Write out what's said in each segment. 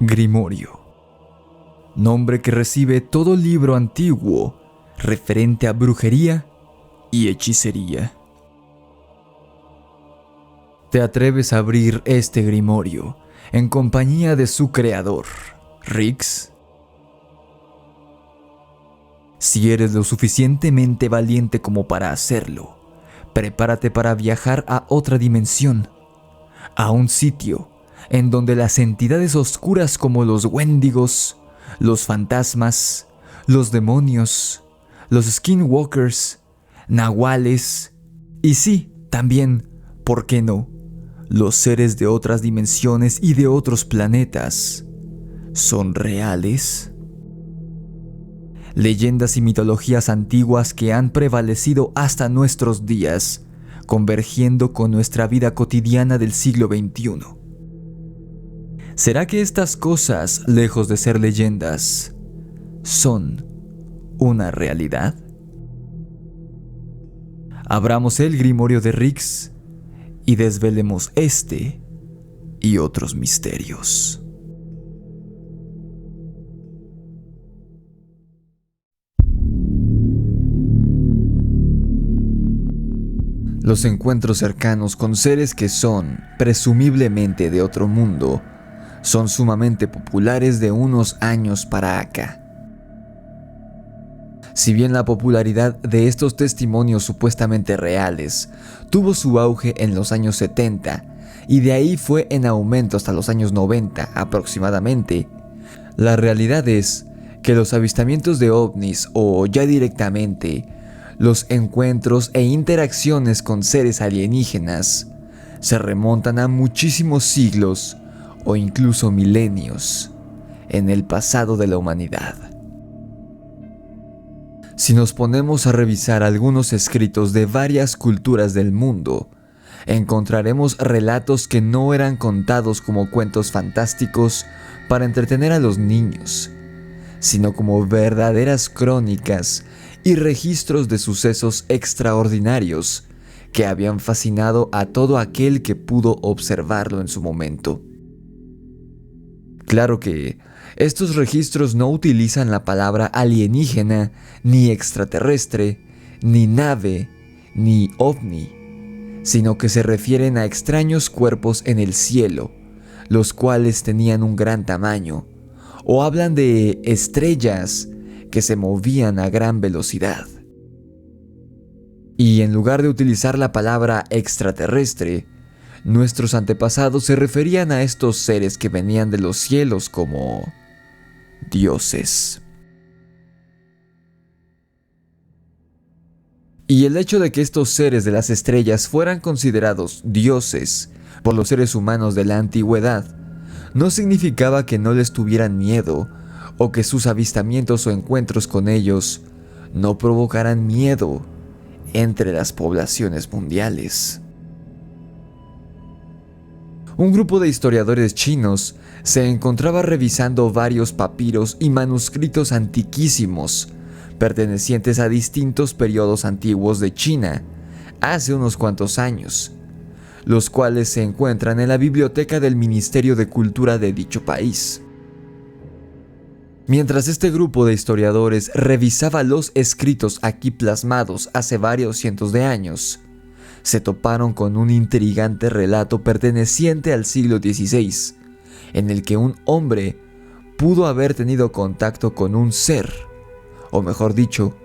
Grimorio. Nombre que recibe todo libro antiguo referente a brujería y hechicería. Te atreves a abrir este grimorio en compañía de su creador, Rix. Si eres lo suficientemente valiente como para hacerlo, prepárate para viajar a otra dimensión, a un sitio en donde las entidades oscuras como los Wendigos, los fantasmas, los demonios, los skinwalkers, nahuales y sí, también, ¿por qué no?, los seres de otras dimensiones y de otros planetas son reales. Leyendas y mitologías antiguas que han prevalecido hasta nuestros días, convergiendo con nuestra vida cotidiana del siglo XXI. ¿Será que estas cosas, lejos de ser leyendas, son una realidad? Abramos el grimorio de Rix y desvelemos este y otros misterios. Los encuentros cercanos con seres que son, presumiblemente de otro mundo, son sumamente populares de unos años para acá. Si bien la popularidad de estos testimonios supuestamente reales tuvo su auge en los años 70 y de ahí fue en aumento hasta los años 90 aproximadamente, la realidad es que los avistamientos de ovnis o ya directamente los encuentros e interacciones con seres alienígenas se remontan a muchísimos siglos o incluso milenios en el pasado de la humanidad. Si nos ponemos a revisar algunos escritos de varias culturas del mundo, encontraremos relatos que no eran contados como cuentos fantásticos para entretener a los niños, sino como verdaderas crónicas y registros de sucesos extraordinarios que habían fascinado a todo aquel que pudo observarlo en su momento. Claro que estos registros no utilizan la palabra alienígena, ni extraterrestre, ni nave, ni ovni, sino que se refieren a extraños cuerpos en el cielo, los cuales tenían un gran tamaño, o hablan de estrellas que se movían a gran velocidad. Y en lugar de utilizar la palabra extraterrestre, nuestros antepasados se referían a estos seres que venían de los cielos como dioses. Y el hecho de que estos seres de las estrellas fueran considerados dioses por los seres humanos de la antigüedad no significaba que no les tuvieran miedo o que sus avistamientos o encuentros con ellos no provocaran miedo entre las poblaciones mundiales. Un grupo de historiadores chinos se encontraba revisando varios papiros y manuscritos antiquísimos pertenecientes a distintos periodos antiguos de China hace unos cuantos años, los cuales se encuentran en la biblioteca del Ministerio de Cultura de dicho país. Mientras este grupo de historiadores revisaba los escritos aquí plasmados hace varios cientos de años, se toparon con un intrigante relato perteneciente al siglo XVI, en el que un hombre pudo haber tenido contacto con un ser, o mejor dicho,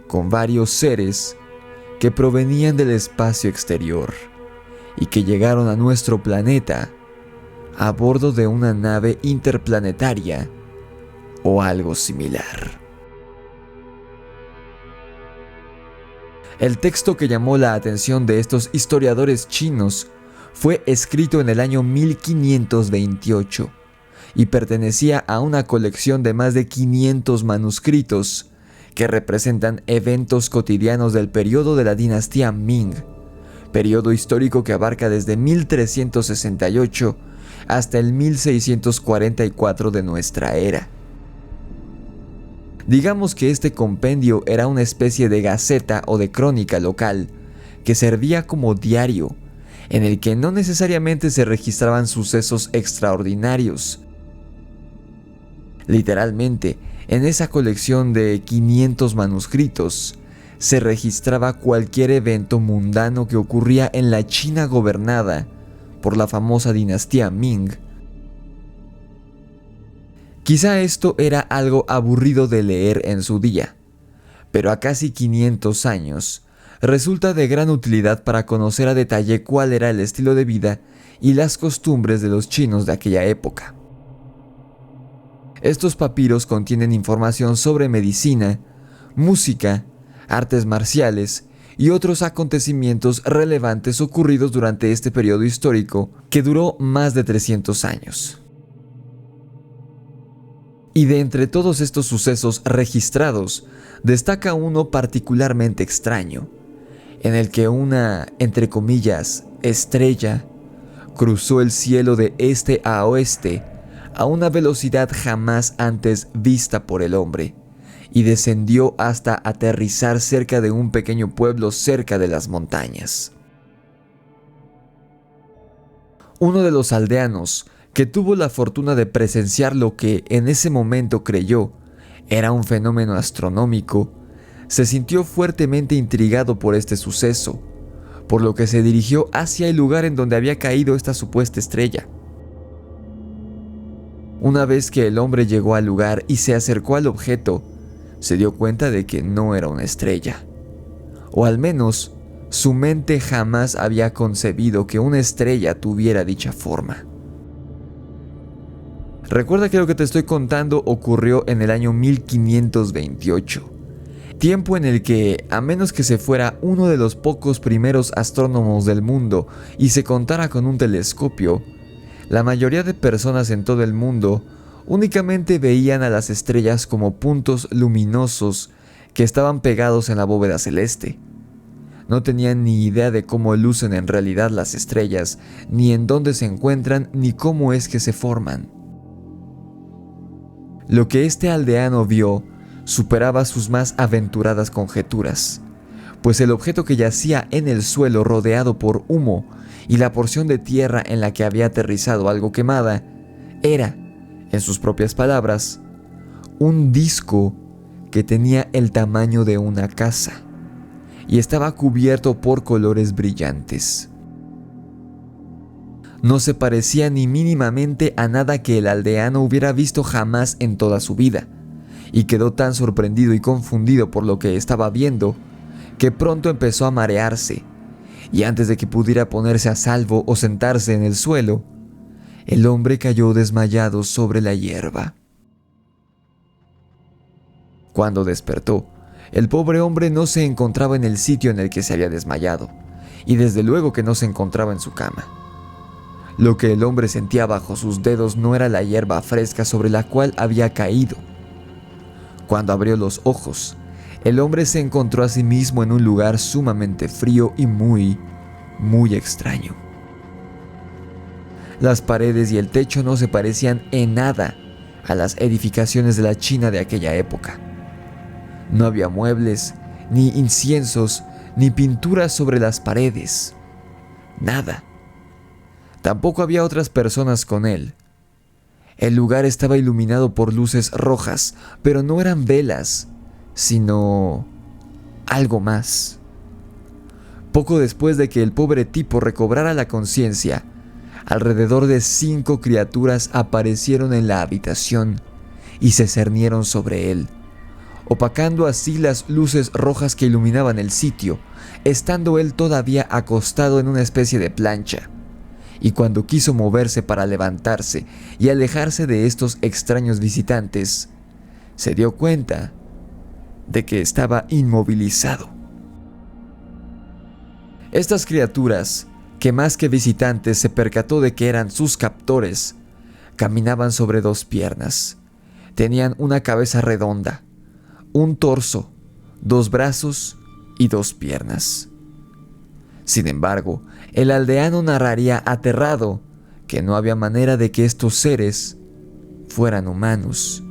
con varios seres que provenían del espacio exterior y que llegaron a nuestro planeta a bordo de una nave interplanetaria o algo similar. El texto que llamó la atención de estos historiadores chinos fue escrito en el año 1528 y pertenecía a una colección de más de 500 manuscritos que representan eventos cotidianos del periodo de la dinastía Ming, periodo histórico que abarca desde 1368 hasta el 1644 de nuestra era. Digamos que este compendio era una especie de gaceta o de crónica local que servía como diario, en el que no necesariamente se registraban sucesos extraordinarios, Literalmente, en esa colección de 500 manuscritos, se registraba cualquier evento mundano que ocurría en la China gobernada por la famosa dinastía Ming. Quizá esto era algo aburrido de leer en su día, pero a casi 500 años, resulta de gran utilidad para conocer a detalle cuál era el estilo de vida y las costumbres de los chinos de aquella época. Estos papiros contienen información sobre medicina, música, artes marciales y otros acontecimientos relevantes ocurridos durante este periodo histórico que duró más de 300 años. Y de entre todos estos sucesos registrados, destaca uno particularmente extraño, en el que una, entre comillas, estrella cruzó el cielo de este a oeste a una velocidad jamás antes vista por el hombre, y descendió hasta aterrizar cerca de un pequeño pueblo cerca de las montañas. Uno de los aldeanos, que tuvo la fortuna de presenciar lo que en ese momento creyó era un fenómeno astronómico, se sintió fuertemente intrigado por este suceso, por lo que se dirigió hacia el lugar en donde había caído esta supuesta estrella. Una vez que el hombre llegó al lugar y se acercó al objeto, se dio cuenta de que no era una estrella, o al menos su mente jamás había concebido que una estrella tuviera dicha forma. Recuerda que lo que te estoy contando ocurrió en el año 1528, tiempo en el que, a menos que se fuera uno de los pocos primeros astrónomos del mundo y se contara con un telescopio, la mayoría de personas en todo el mundo únicamente veían a las estrellas como puntos luminosos que estaban pegados en la bóveda celeste. No tenían ni idea de cómo lucen en realidad las estrellas, ni en dónde se encuentran, ni cómo es que se forman. Lo que este aldeano vio superaba sus más aventuradas conjeturas, pues el objeto que yacía en el suelo rodeado por humo y la porción de tierra en la que había aterrizado algo quemada era, en sus propias palabras, un disco que tenía el tamaño de una casa y estaba cubierto por colores brillantes. No se parecía ni mínimamente a nada que el aldeano hubiera visto jamás en toda su vida, y quedó tan sorprendido y confundido por lo que estaba viendo, que pronto empezó a marearse, y antes de que pudiera ponerse a salvo o sentarse en el suelo, el hombre cayó desmayado sobre la hierba. Cuando despertó, el pobre hombre no se encontraba en el sitio en el que se había desmayado, y desde luego que no se encontraba en su cama. Lo que el hombre sentía bajo sus dedos no era la hierba fresca sobre la cual había caído. Cuando abrió los ojos, el hombre se encontró a sí mismo en un lugar sumamente frío y muy extraño. Las paredes y el techo no se parecían en nada a las edificaciones de la China de aquella época. No había muebles, ni inciensos, ni pinturas sobre las paredes. Nada. Tampoco había otras personas con él. El lugar estaba iluminado por luces rojas, pero no eran velas, sino algo más. Poco después de que el pobre tipo recobrara la conciencia, alrededor de 5 criaturas aparecieron en la habitación y se cernieron sobre él, opacando así las luces rojas que iluminaban el sitio, estando él todavía acostado en una especie de plancha. Y cuando quiso moverse para levantarse y alejarse de estos extraños visitantes, se dio cuenta de que estaba inmovilizado. Estas criaturas, que más que visitantes se percató de que eran sus captores, caminaban sobre 2 piernas. Tenían una cabeza redonda, un torso, 2 brazos y 2 piernas. Sin embargo, el aldeano narraría aterrado que no había manera de que estos seres fueran humanos.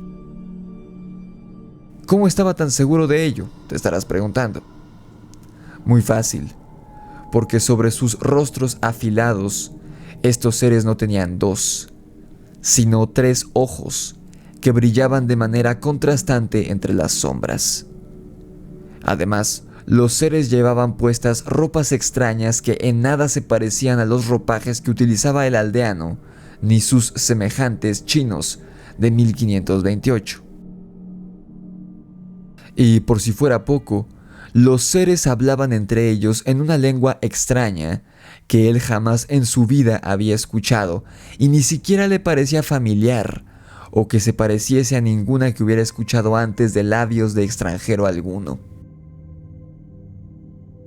¿Cómo estaba tan seguro de ello?, te estarás preguntando. Muy fácil, porque sobre sus rostros afilados, estos seres no tenían 2, sino 3 ojos que brillaban de manera contrastante entre las sombras. Además, los seres llevaban puestas ropas extrañas que en nada se parecían a los ropajes que utilizaba el aldeano ni sus semejantes chinos de 1528. Y por si fuera poco, los seres hablaban entre ellos en una lengua extraña que él jamás en su vida había escuchado y ni siquiera le parecía familiar o que se pareciese a ninguna que hubiera escuchado antes de labios de extranjero alguno.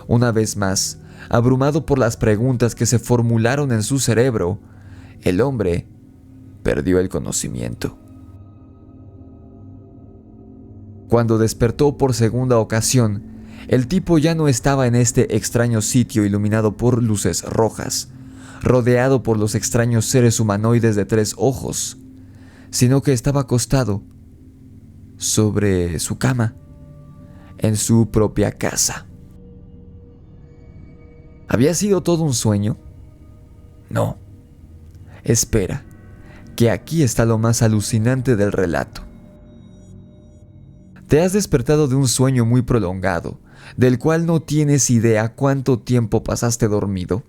Una vez más, abrumado por las preguntas que se formularon en su cerebro, el hombre perdió el conocimiento. Cuando despertó por segunda ocasión, el tipo ya no estaba en este extraño sitio iluminado por luces rojas, rodeado por los extraños seres humanoides de 3 ojos, sino que estaba acostado sobre su cama, en su propia casa. ¿Había sido todo un sueño? No. Espera, que aquí está lo más alucinante del relato. Te has despertado de un sueño muy prolongado, del cual no tienes idea cuánto tiempo pasaste dormido.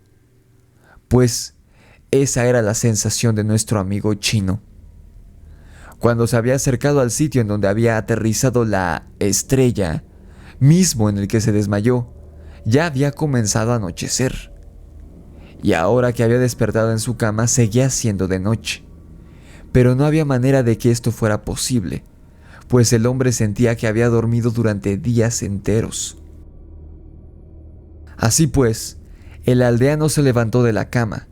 Pues esa era la sensación de nuestro amigo chino. Cuando se había acercado al sitio en donde había aterrizado la estrella, mismo en el que se desmayó, ya había comenzado a anochecer. Y ahora que había despertado en su cama seguía siendo de noche. Pero no había manera de que esto fuera posible, pues el hombre sentía que había dormido durante días enteros. Así pues, el aldeano se levantó de la cama,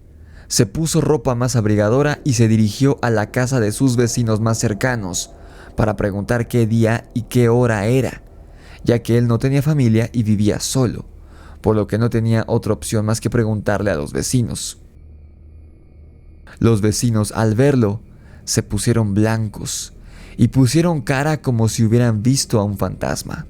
se puso ropa más abrigadora y se dirigió a la casa de sus vecinos más cercanos para preguntar qué día y qué hora era, ya que él no tenía familia y vivía solo, por lo que no tenía otra opción más que preguntarle a los vecinos. Los vecinos, al verlo, se pusieron blancos y pusieron cara como si hubieran visto a un fantasma.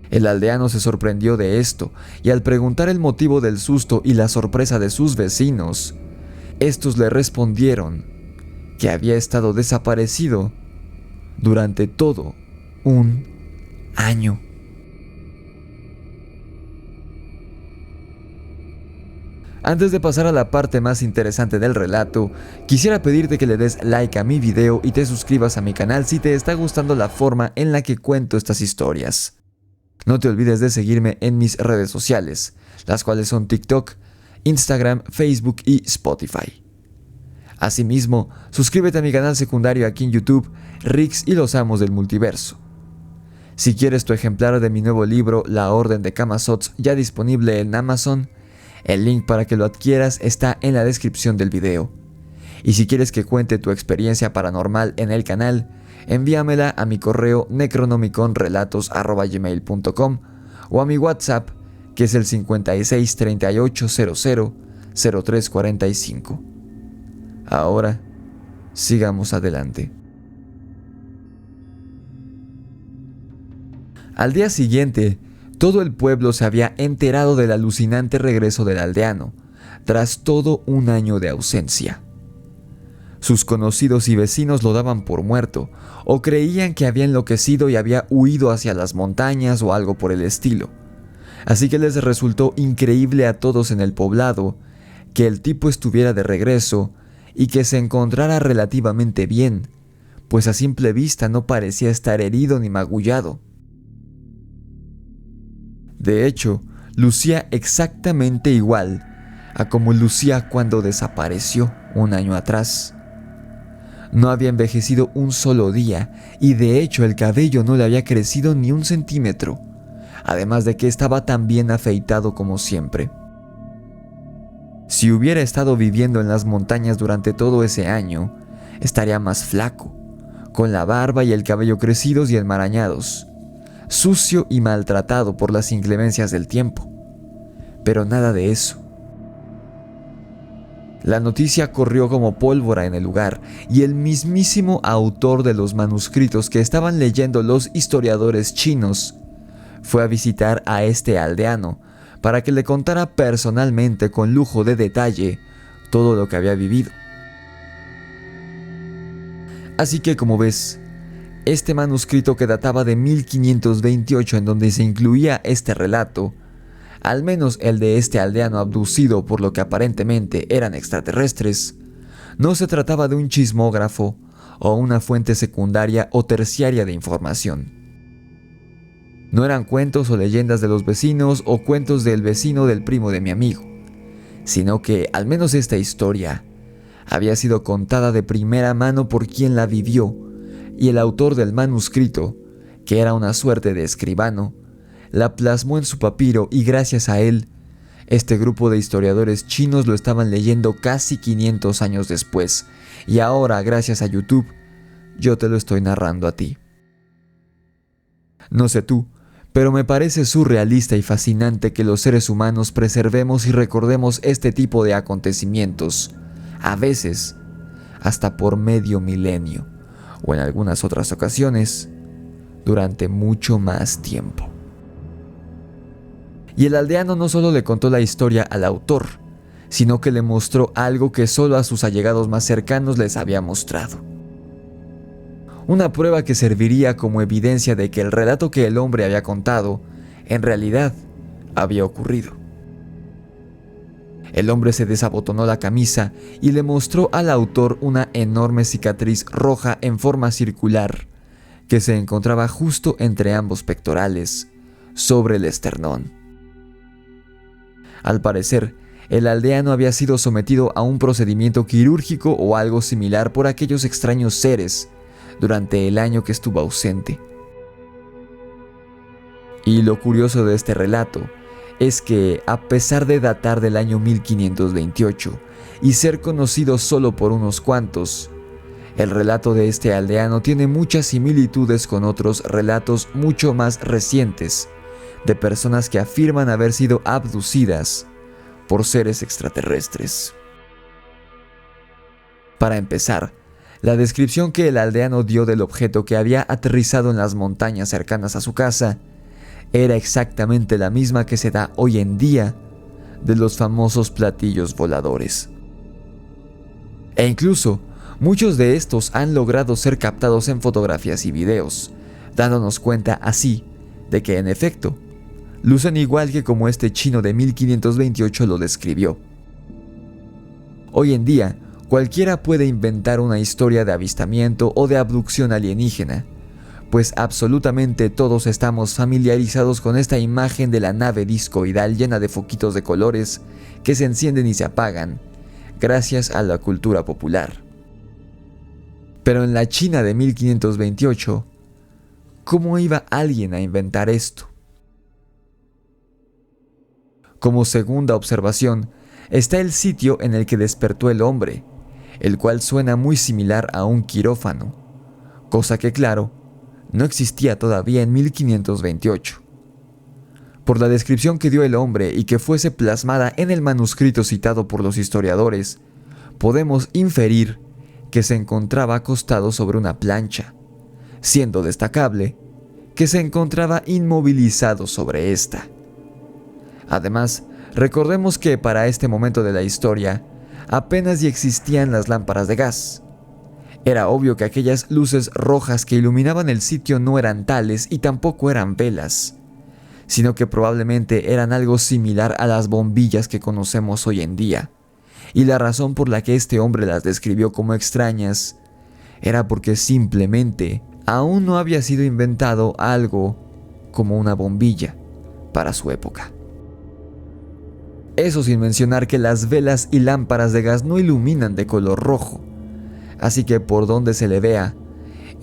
El aldeano se sorprendió de esto y al preguntar el motivo del susto y la sorpresa de sus vecinos, estos le respondieron que había estado desaparecido durante todo un año. Antes de pasar a la parte más interesante del relato, quisiera pedirte que le des like a mi video y te suscribas a mi canal si te está gustando la forma en la que cuento estas historias. No te olvides de seguirme en mis redes sociales, las cuales son TikTok, Instagram, Facebook y Spotify. Asimismo, suscríbete a mi canal secundario aquí en YouTube, Rix y los Amos del Multiverso. Si quieres tu ejemplar de mi nuevo libro, La Orden de Camazotz, ya disponible en Amazon, el link para que lo adquieras está en la descripción del video. Y si quieres que cuente tu experiencia paranormal en el canal, envíamela a mi correo necronomiconrelatos@gmail.com o a mi WhatsApp, que es el 56 38 00 03 45. Ahora, sigamos adelante. Al día siguiente, todo el pueblo se había enterado del alucinante regreso del aldeano, tras todo un año de ausencia. Sus conocidos y vecinos lo daban por muerto, o creían que había enloquecido y había huido hacia las montañas o algo por el estilo. Así que les resultó increíble a todos en el poblado que el tipo estuviera de regreso y que se encontrara relativamente bien, pues a simple vista no parecía estar herido ni magullado. De hecho, lucía exactamente igual a como lucía cuando desapareció un año atrás. No había envejecido un solo día y de hecho el cabello no le había crecido ni un centímetro, además de que estaba tan bien afeitado como siempre. Si hubiera estado viviendo en las montañas durante todo ese año, estaría más flaco, con la barba y el cabello crecidos y enmarañados, sucio y maltratado por las inclemencias del tiempo. Pero nada de eso. La noticia corrió como pólvora en el lugar y el mismísimo autor de los manuscritos que estaban leyendo los historiadores chinos fue a visitar a este aldeano para que le contara personalmente con lujo de detalle todo lo que había vivido. Así que, como ves, este manuscrito que databa de 1528 en donde se incluía este relato, al menos el de este aldeano abducido por lo que aparentemente eran extraterrestres, no se trataba de un chismógrafo o una fuente secundaria o terciaria de información. No eran cuentos o leyendas de los vecinos o cuentos del vecino del primo de mi amigo, sino que al menos esta historia había sido contada de primera mano por quien la vivió, y el autor del manuscrito, que era una suerte de escribano, la plasmó en su papiro y gracias a él, este grupo de historiadores chinos lo estaban leyendo casi 500 años después, y ahora, gracias a YouTube, yo te lo estoy narrando a ti. No sé tú, pero me parece surrealista y fascinante que los seres humanos preservemos y recordemos este tipo de acontecimientos, a veces hasta por medio milenio, o en algunas otras ocasiones, durante mucho más tiempo. Y el aldeano no solo le contó la historia al autor, sino que le mostró algo que solo a sus allegados más cercanos les había mostrado. Una prueba que serviría como evidencia de que el relato que el hombre había contado, en realidad, había ocurrido. El hombre se desabotonó la camisa y le mostró al autor una enorme cicatriz roja en forma circular, que se encontraba justo entre ambos pectorales, sobre el esternón. Al parecer, el aldeano había sido sometido a un procedimiento quirúrgico o algo similar por aquellos extraños seres durante el año que estuvo ausente. Y lo curioso de este relato es que, a pesar de datar del año 1528 y ser conocido solo por unos cuantos, el relato de este aldeano tiene muchas similitudes con otros relatos mucho más recientes de personas que afirman haber sido abducidas por seres extraterrestres. Para empezar, la descripción que el aldeano dio del objeto que había aterrizado en las montañas cercanas a su casa era exactamente la misma que se da hoy en día de los famosos platillos voladores. E incluso, muchos de estos han logrado ser captados en fotografías y videos, dándonos cuenta así de que en efecto, lucen igual que como este chino de 1528 lo describió. Hoy en día, cualquiera puede inventar una historia de avistamiento o de abducción alienígena, pues absolutamente todos estamos familiarizados con esta imagen de la nave discoidal llena de foquitos de colores que se encienden y se apagan, gracias a la cultura popular. Pero en la China de 1528, ¿cómo iba alguien a inventar esto? Como segunda observación, está el sitio en el que despertó el hombre, el cual suena muy similar a un quirófano, cosa que, claro, no existía todavía en 1528. Por la descripción que dio el hombre y que fuese plasmada en el manuscrito citado por los historiadores, podemos inferir que se encontraba acostado sobre una plancha, siendo destacable que se encontraba inmovilizado sobre esta. Además, recordemos que para este momento de la historia, apenas ya existían las lámparas de gas. Era obvio que aquellas luces rojas que iluminaban el sitio no eran tales y tampoco eran velas, sino que probablemente eran algo similar a las bombillas que conocemos hoy en día. Y la razón por la que este hombre las describió como extrañas era porque simplemente aún no había sido inventado algo como una bombilla para su época. Eso sin mencionar que las velas y lámparas de gas no iluminan de color rojo, así que por donde se le vea,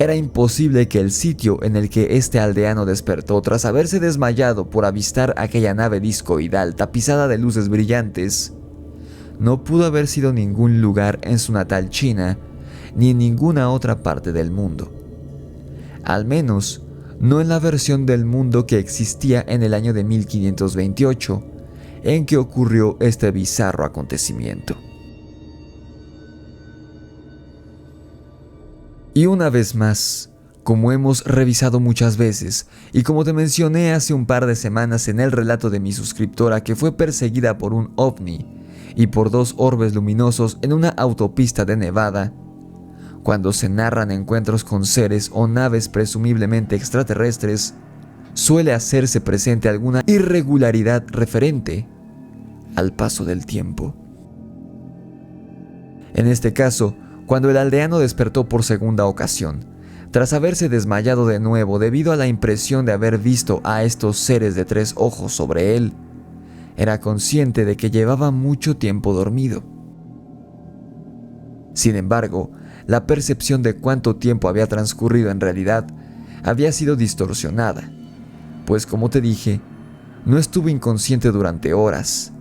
era imposible que el sitio en el que este aldeano despertó tras haberse desmayado por avistar aquella nave discoidal tapizada de luces brillantes, no pudo haber sido ningún lugar en su natal China ni en ninguna otra parte del mundo. Al menos, no en la versión del mundo que existía en el año de 1528, en que ocurrió este bizarro acontecimiento. Y una vez más, como hemos revisado muchas veces, y como te mencioné hace un par de semanas en el relato de mi suscriptora que fue perseguida por un ovni y por 2 orbes luminosos en una autopista de Nevada, Cuando se narran encuentros con seres o naves presumiblemente extraterrestres, suele hacerse presente alguna irregularidad referente al paso del tiempo. En este caso, cuando el aldeano despertó por segunda ocasión, tras haberse desmayado de nuevo debido a la impresión de haber visto a estos seres de 3 ojos sobre él, era consciente de que llevaba mucho tiempo dormido. Sin embargo, la percepción de cuánto tiempo había transcurrido en realidad había sido distorsionada, pues como te dije, no estuvo inconsciente durante horas,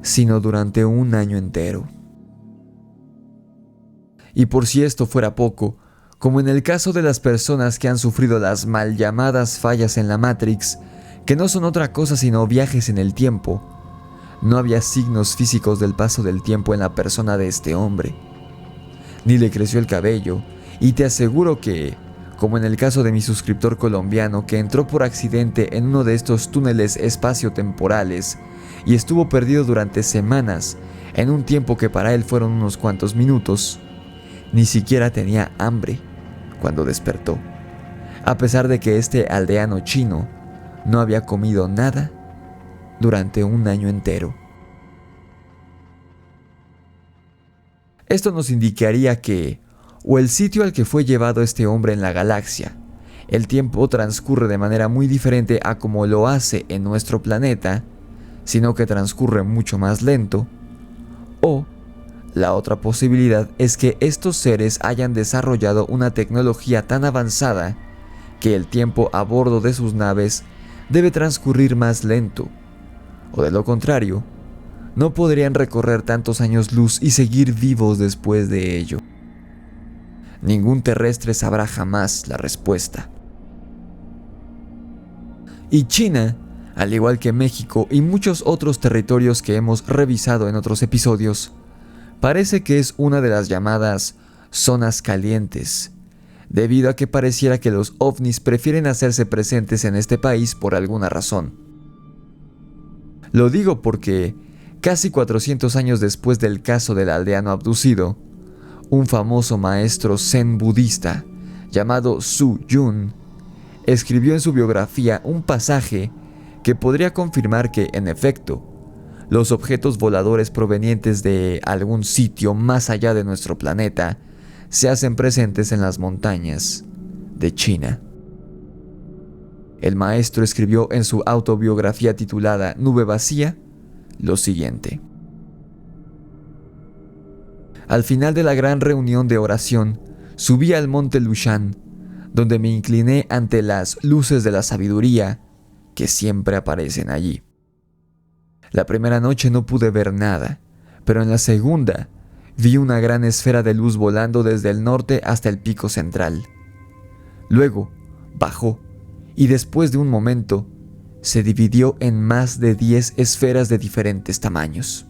sino durante un año entero. Y por si esto fuera poco, como en el caso de las personas que han sufrido las mal llamadas fallas en la Matrix, que no son otra cosa sino viajes en el tiempo, no había signos físicos del paso del tiempo en la persona de este hombre. Ni le creció el cabello, y te aseguro que, como en el caso de mi suscriptor colombiano que entró por accidente en uno de estos túneles espaciotemporales y estuvo perdido durante semanas, en un tiempo que para él fueron unos cuantos minutos, ni siquiera tenía hambre cuando despertó, a pesar de que este aldeano chino no había comido nada durante un año entero. Esto nos indicaría que, o el sitio al que fue llevado este hombre en la galaxia, el tiempo transcurre de manera muy diferente a como lo hace en nuestro planeta, sino que transcurre mucho más lento, o la otra posibilidad es que estos seres hayan desarrollado una tecnología tan avanzada que el tiempo a bordo de sus naves debe transcurrir más lento, o de lo contrario, no podrían recorrer tantos años luz y seguir vivos después de ello. Ningún terrestre sabrá jamás la respuesta. Y China, al igual que México y muchos otros territorios que hemos revisado en otros episodios, parece que es una de las llamadas zonas calientes, debido a que pareciera que los ovnis prefieren hacerse presentes en este país por alguna razón. Lo digo porque, casi 400 años después del caso del aldeano abducido, un famoso maestro zen budista llamado Su Yun escribió en su biografía un pasaje que podría confirmar que, en efecto, los objetos voladores provenientes de algún sitio más allá de nuestro planeta se hacen presentes en las montañas de China. El maestro escribió en su autobiografía titulada Nube Vacía lo siguiente: al final de la gran reunión de oración, subí al monte Lushan, donde me incliné ante las luces de la sabiduría que siempre aparecen allí. La primera noche no pude ver nada, pero en la segunda vi una gran esfera de luz volando desde el norte hasta el pico central. Luego bajó y después de un momento se dividió en más de 10 esferas de diferentes tamaños.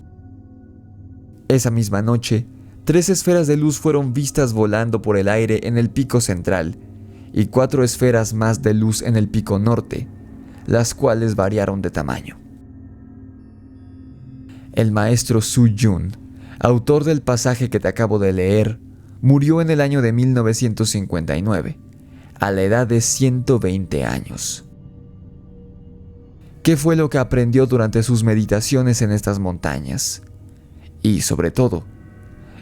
Esa misma noche, 3 esferas de luz fueron vistas volando por el aire en el pico central y 4 esferas más de luz en el pico norte, las cuales variaron de tamaño. El maestro Su Yun, autor del pasaje que te acabo de leer, murió en el año de 1959, a la edad de 120 años. ¿Qué fue lo que aprendió durante sus meditaciones en estas montañas? Y sobre todo,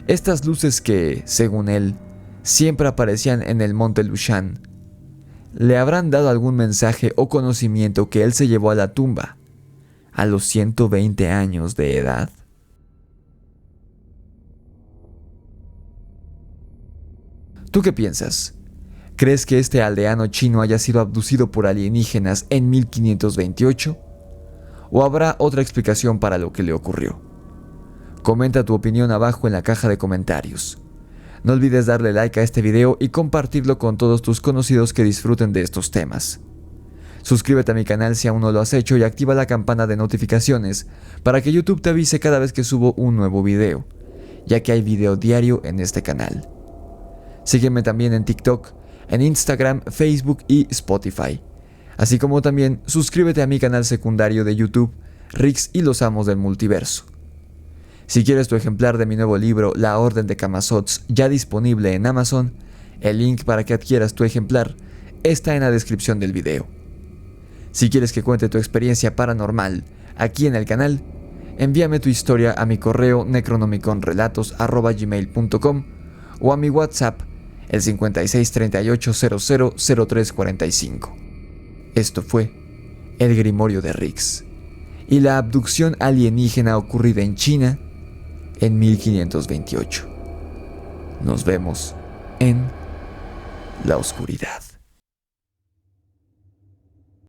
estas luces que, según él, siempre aparecían en el monte Lushan, ¿le habrán dado algún mensaje o conocimiento que él se llevó a la tumba a los 120 años de edad? ¿Tú qué piensas? ¿Crees que este aldeano chino haya sido abducido por alienígenas en 1528? ¿O habrá otra explicación para lo que le ocurrió? Comenta tu opinión abajo en la caja de comentarios. No olvides darle like a este video y compartirlo con todos tus conocidos que disfruten de estos temas. Suscríbete a mi canal si aún no lo has hecho y activa la campana de notificaciones para que YouTube te avise cada vez que subo un nuevo video, ya que hay video diario en este canal. Sígueme también en TikTok, en Instagram, Facebook y Spotify. Así como también suscríbete a mi canal secundario de YouTube, Rix y los Amos del Multiverso. Si quieres tu ejemplar de mi nuevo libro, La Orden de Camazotz, ya disponible en Amazon, el link para que adquieras tu ejemplar está en la descripción del video. Si quieres que cuente tu experiencia paranormal aquí en el canal, envíame tu historia a mi correo necronomiconrelatos@gmail.com o a mi WhatsApp, el 5638000345. Esto fue El Grimorio de Rix y la abducción alienígena ocurrida en China en 1528. Nos vemos en la oscuridad.